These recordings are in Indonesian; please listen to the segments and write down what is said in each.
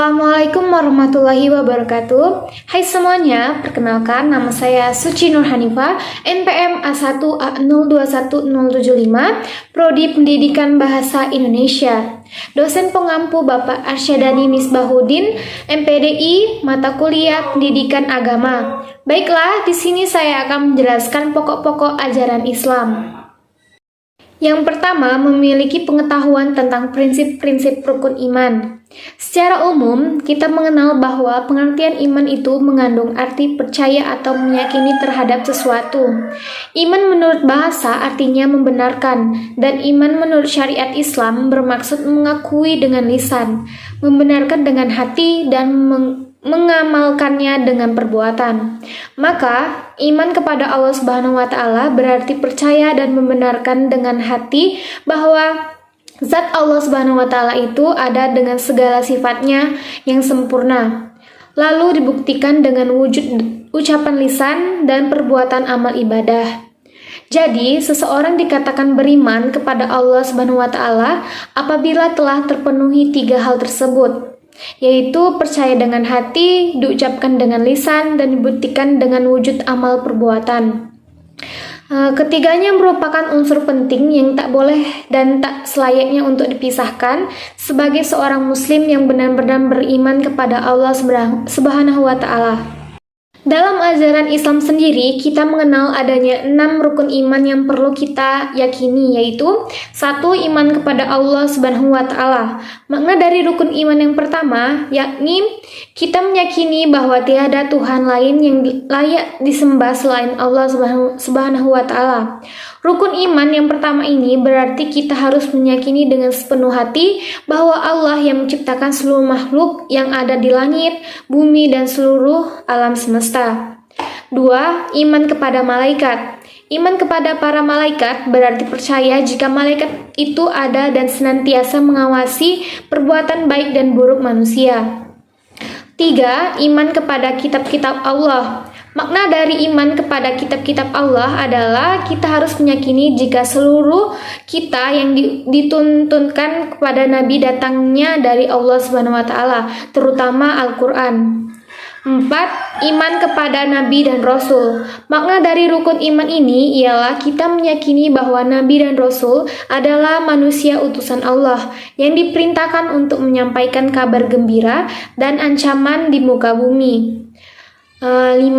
Assalamualaikum warahmatullahi wabarakatuh. Hai semuanya, perkenalkan nama saya Suci Nur Hanifah, NPM A1A021075, Prodi Pendidikan Bahasa Indonesia. Dosen pengampu Bapak Arsyadani Misbahuddin, MPDI, mata kuliah Pendidikan Agama. Baiklah, di sini saya akan menjelaskan pokok-pokok ajaran Islam. Yang pertama, memiliki pengetahuan tentang prinsip-prinsip rukun iman. Secara umum, kita mengenal bahwa pengertian iman itu mengandung arti percaya atau meyakini terhadap sesuatu. Iman menurut bahasa artinya membenarkan, dan iman menurut syariat Islam bermaksud mengakui dengan lisan, membenarkan dengan hati, dan mengamalkannya dengan perbuatan. Maka, iman kepada Allah Subhanahu wa taala berarti percaya dan membenarkan dengan hati bahwa zat Allah Subhanahu wa taala itu ada dengan segala sifatnya yang sempurna. Lalu dibuktikan dengan wujud ucapan lisan dan perbuatan amal ibadah. Jadi, seseorang dikatakan beriman kepada Allah Subhanahu wa taala apabila telah terpenuhi 3 hal tersebut, yaitu percaya dengan hati, diucapkan dengan lisan, dan dibuktikan dengan wujud amal perbuatan. Ketiganya merupakan unsur penting yang tak boleh dan tak selayaknya untuk dipisahkan sebagai seorang muslim yang benar-benar beriman kepada Allah Subhanahu wa taala. Dalam ajaran Islam sendiri, kita mengenal adanya 6 rukun iman yang perlu kita yakini, yaitu 1. Iman kepada Allah Subhanahu wa taala. Makna dari rukun iman yang pertama, yakni kita meyakini bahwa tiada Tuhan lain yang layak disembah selain Allah Subhanahu wa taala. Rukun iman yang pertama ini berarti kita harus meyakini dengan sepenuh hati bahwa Allah yang menciptakan seluruh makhluk yang ada di langit, bumi, dan seluruh alam semesta. 2. Iman kepada malaikat. Iman kepada para malaikat berarti percaya jika malaikat itu ada dan senantiasa mengawasi perbuatan baik dan buruk manusia. 3. Iman kepada kitab-kitab Allah. Makna dari iman kepada kitab-kitab Allah adalah kita harus meyakini jika seluruh kita yang dituntunkan kepada Nabi datangnya dari Allah Subhanahu wa taala, terutama Al-Qur'an. 4. Iman kepada Nabi dan Rasul. Makna dari rukun iman ini ialah kita meyakini bahwa Nabi dan Rasul adalah manusia utusan Allah yang diperintahkan untuk menyampaikan kabar gembira dan ancaman di muka bumi. 5.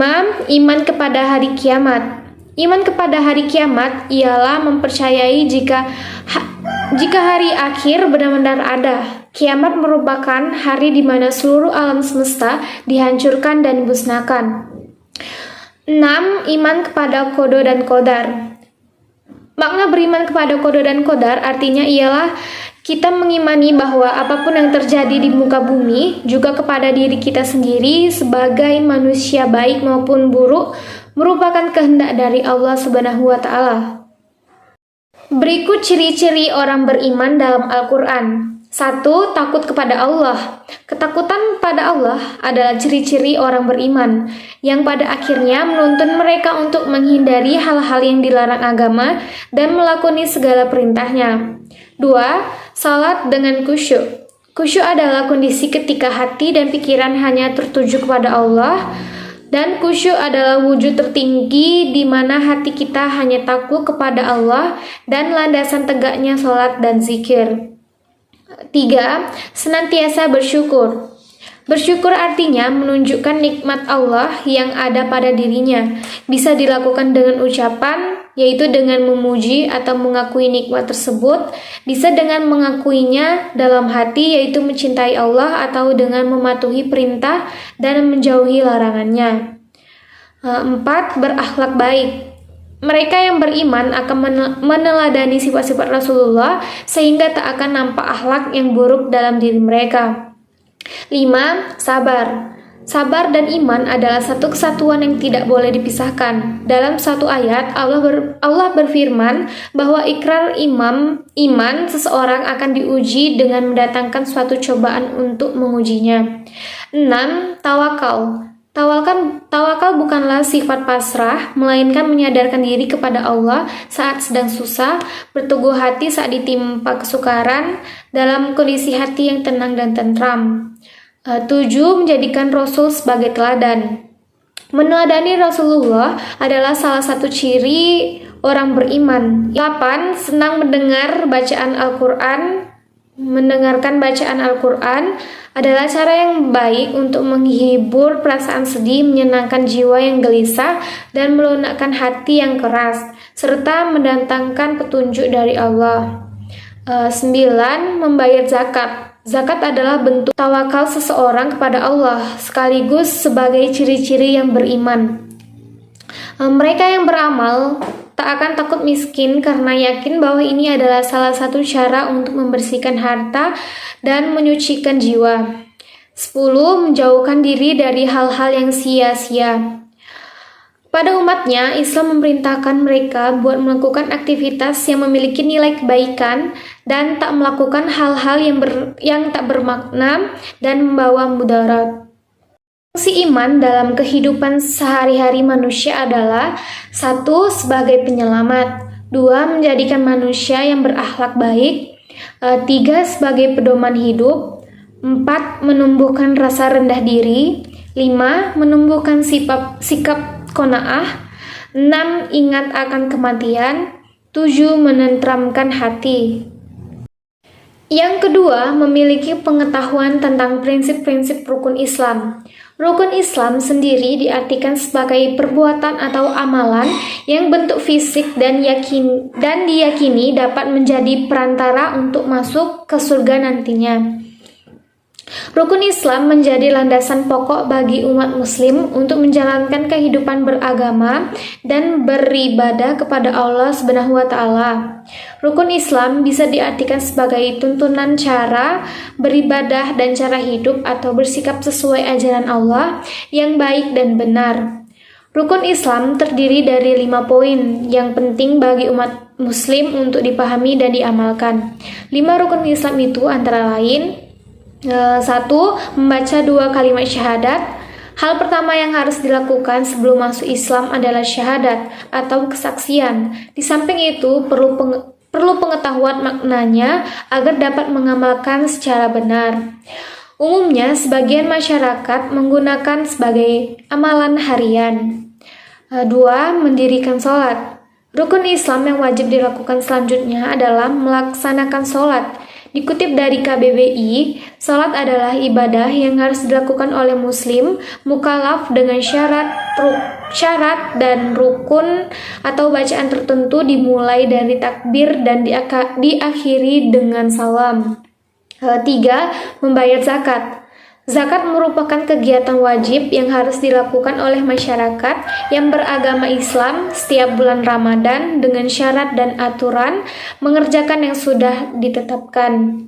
Iman kepada hari kiamat. Iman kepada hari kiamat ialah mempercayai jika hari akhir benar-benar ada. Kiamat merupakan hari di mana seluruh alam semesta dihancurkan dan dimusnahkan. 6. Iman kepada qada dan qadar. Makna beriman kepada qada dan qadar artinya ialah kita mengimani bahwa apapun yang terjadi di muka bumi, juga kepada diri kita sendiri sebagai manusia baik maupun buruk, merupakan kehendak dari Allah Subhanahu wa taala. Berikut ciri-ciri orang beriman dalam Al-Qur'an. 1. Takut kepada Allah. Ketakutan pada Allah adalah ciri-ciri orang beriman, yang pada akhirnya menuntun mereka untuk menghindari hal-hal yang dilarang agama dan melakoni segala perintahnya. 2. Salat dengan khusyuk. Khusyuk adalah kondisi ketika hati dan pikiran hanya tertuju kepada Allah, dan khusyuk adalah wujud tertinggi di mana hati kita hanya takut kepada Allah dan landasan tegaknya salat dan zikir. 3. Senantiasa bersyukur. Bersyukur artinya menunjukkan nikmat Allah yang ada pada dirinya. Bisa dilakukan dengan ucapan, yaitu dengan memuji atau mengakui nikmat tersebut. Bisa dengan mengakuinya dalam hati, yaitu mencintai Allah, atau dengan mematuhi perintah dan menjauhi larangannya. 4. Berakhlak baik. Mereka yang beriman akan meneladani sifat-sifat Rasulullah sehingga tak akan nampak akhlak yang buruk dalam diri mereka. 5. Sabar. Sabar dan iman adalah satu kesatuan yang tidak boleh dipisahkan. Dalam satu ayat, Allah berfirman bahwa ikrar iman seseorang akan diuji dengan mendatangkan suatu cobaan untuk mengujinya. 6. Tawakal. Tawakal bukanlah sifat pasrah, melainkan menyadarkan diri kepada Allah saat sedang susah, berteguh hati saat ditimpa kesukaran, dalam kondisi hati yang tenang dan tentram. 7. Menjadikan Rasul sebagai teladan. Meneladani Rasulullah adalah salah satu ciri orang beriman. 8. Senang mendengarkan bacaan Al-Quran adalah cara yang baik untuk menghibur perasaan sedih, menyenangkan jiwa yang gelisah, dan melunakkan hati yang keras, serta mendatangkan petunjuk dari Allah. 9. Membayar zakat. Zakat adalah bentuk tawakal seseorang kepada Allah, sekaligus sebagai ciri-ciri yang beriman. Mereka yang beramal tak akan takut miskin karena yakin bahwa ini adalah salah satu cara untuk membersihkan harta dan menyucikan jiwa. 10. Menjauhkan diri dari hal-hal yang sia-sia. Pada umatnya, Islam memerintahkan mereka buat melakukan aktivitas yang memiliki nilai kebaikan dan tak melakukan hal-hal yang tak bermakna dan membawa mudarat. Fungsi iman dalam kehidupan sehari-hari manusia adalah 1. Sebagai penyelamat, 2. Menjadikan manusia yang berakhlak baik, 3. Sebagai pedoman hidup, 4. Menumbuhkan rasa rendah diri, 5. Menumbuhkan sikap qanaah, 6. Ingat akan kematian, 7. Menenteramkan hati. Yang kedua, memiliki pengetahuan tentang prinsip-prinsip rukun Islam. Rukun Islam sendiri diartikan sebagai perbuatan atau amalan yang bentuk fisik dan diyakini dapat menjadi perantara untuk masuk ke surga nantinya. Rukun Islam menjadi landasan pokok bagi umat muslim untuk menjalankan kehidupan beragama dan beribadah kepada Allah Subhanahu wa taala. Rukun Islam bisa diartikan sebagai tuntunan cara beribadah dan cara hidup atau bersikap sesuai ajaran Allah yang baik dan benar. Rukun Islam terdiri dari 5 poin yang penting bagi umat muslim untuk dipahami dan diamalkan. 5 rukun Islam itu antara lain: 1. Membaca 2 kalimat syahadat. Hal pertama yang harus dilakukan sebelum masuk Islam adalah syahadat atau kesaksian. Di samping itu perlu pengetahuan maknanya agar dapat mengamalkan secara benar. Umumnya sebagian masyarakat menggunakan sebagai amalan harian. 2. Mendirikan sholat. Rukun Islam yang wajib dilakukan selanjutnya adalah melaksanakan sholat. Dikutip dari KBBI, salat adalah ibadah yang harus dilakukan oleh muslim mukallaf dengan syarat dan rukun atau bacaan tertentu dimulai dari takbir dan diakhiri dengan salam. 3. Membayar zakat. Zakat merupakan kegiatan wajib yang harus dilakukan oleh masyarakat yang beragama Islam setiap bulan Ramadan dengan syarat dan aturan mengerjakan yang sudah ditetapkan.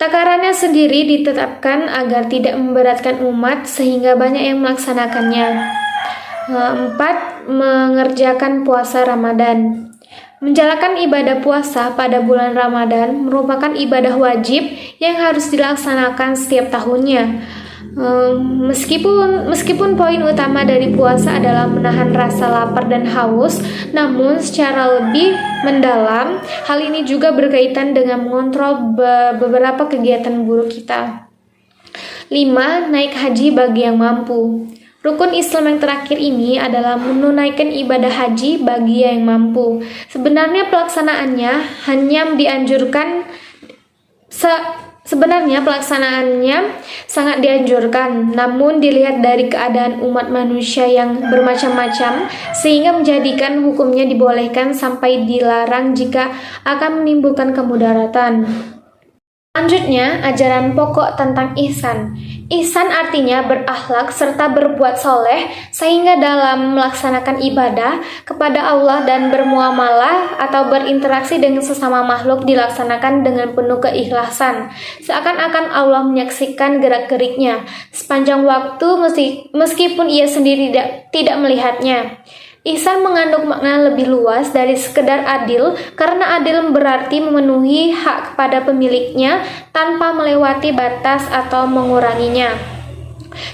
Takarannya sendiri ditetapkan agar tidak memberatkan umat sehingga banyak yang melaksanakannya. 4. Mengerjakan puasa Ramadan. Menjalankan ibadah puasa pada bulan Ramadan merupakan ibadah wajib yang harus dilaksanakan setiap tahunnya. Meskipun poin utama dari puasa adalah menahan rasa lapar dan haus, namun secara lebih mendalam, hal ini juga berkaitan dengan mengontrol beberapa kegiatan buruk kita. 5. Naik haji bagi yang mampu. Rukun Islam yang terakhir ini adalah menunaikan ibadah haji bagi yang mampu. Sebenarnya pelaksanaannya sangat dianjurkan, namun dilihat dari keadaan umat manusia yang bermacam-macam, sehingga menjadikan hukumnya dibolehkan sampai dilarang jika akan menimbulkan kemudaratan. Selanjutnya, ajaran pokok tentang ihsan. Ihsan artinya berakhlak serta berbuat soleh, sehingga dalam melaksanakan ibadah kepada Allah dan bermuamalah atau berinteraksi dengan sesama makhluk dilaksanakan dengan penuh keikhlasan, seakan-akan Allah menyaksikan gerak-geriknya sepanjang waktu meskipun ia sendiri tidak melihatnya. Ihsan mengandung makna lebih luas dari sekedar adil, karena adil berarti memenuhi hak kepada pemiliknya tanpa melewati batas atau menguranginya.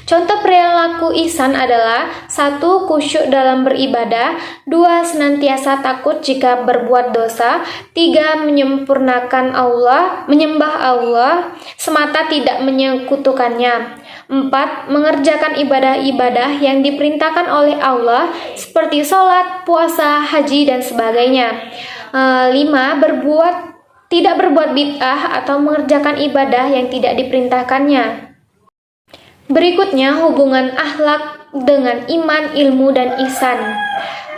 Contoh perilaku ihsan adalah 1. Khusyuk dalam beribadah, 2. Senantiasa takut jika berbuat dosa, 3. Menyembah Allah semata tidak menyekutukannya, 4. Mengerjakan ibadah-ibadah yang diperintahkan oleh Allah seperti sholat, puasa, haji, dan sebagainya. 5. Tidak berbuat bid'ah atau mengerjakan ibadah yang tidak diperintahkannya. Berikutnya, hubungan akhlak dengan iman, ilmu, dan ihsan.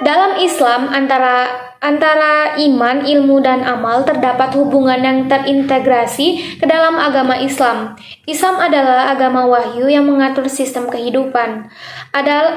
Dalam Islam, antara iman, ilmu, dan amal terdapat hubungan yang terintegrasi ke dalam agama Islam. Islam adalah agama wahyu yang mengatur sistem kehidupan.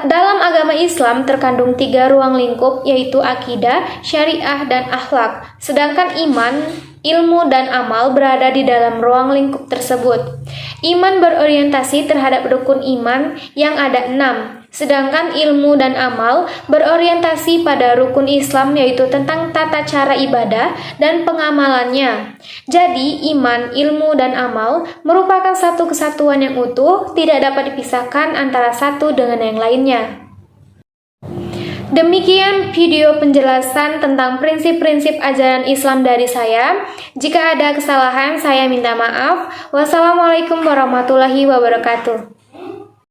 Dalam agama Islam terkandung 3 ruang lingkup, yaitu akidah, syariah, dan akhlak. Sedangkan iman, ilmu, dan amal berada di dalam ruang lingkup tersebut. Iman berorientasi terhadap rukun iman yang ada 6. Sedangkan ilmu dan amal berorientasi pada rukun Islam, yaitu tentang tata cara ibadah dan pengamalannya. Jadi, iman, ilmu, dan amal merupakan satu kesatuan yang utuh, tidak dapat dipisahkan antara satu dengan yang lainnya. Demikian video penjelasan tentang prinsip-prinsip ajaran Islam dari saya. Jika ada kesalahan, saya minta maaf. Wassalamualaikum warahmatullahi wabarakatuh.